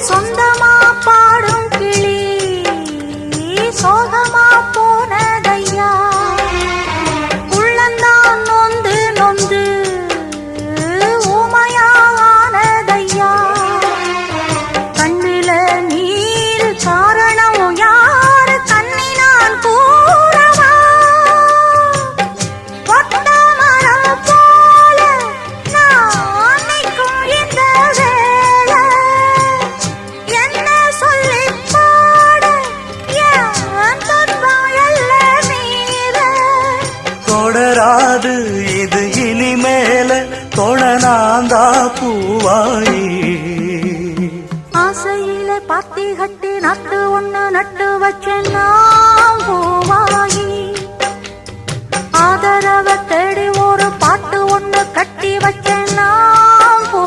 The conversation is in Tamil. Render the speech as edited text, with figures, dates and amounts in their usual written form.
சொந்தமா பாடும் கிளி சோகமா போனதையா, உள்ளந்தான் நொந்து நொந்து ஊமையானதையா, கண்ணில நீர் காரணம் யாரு தண்ணி நான் கூறவா, ஒட்ட மரம் போல நான் நிற்கும் இந்த வேளை, என்ன சொல்லி பாட என் துன்பம் எல்லை மீற, தொடராது இது இனிமேல தொடனாந்தா பூவாயி, ஆசையில பாத்தி கட்டி நட்டு ஒண்ணு நட்டு வச்ச நான் பூவாயி, ஆதரவ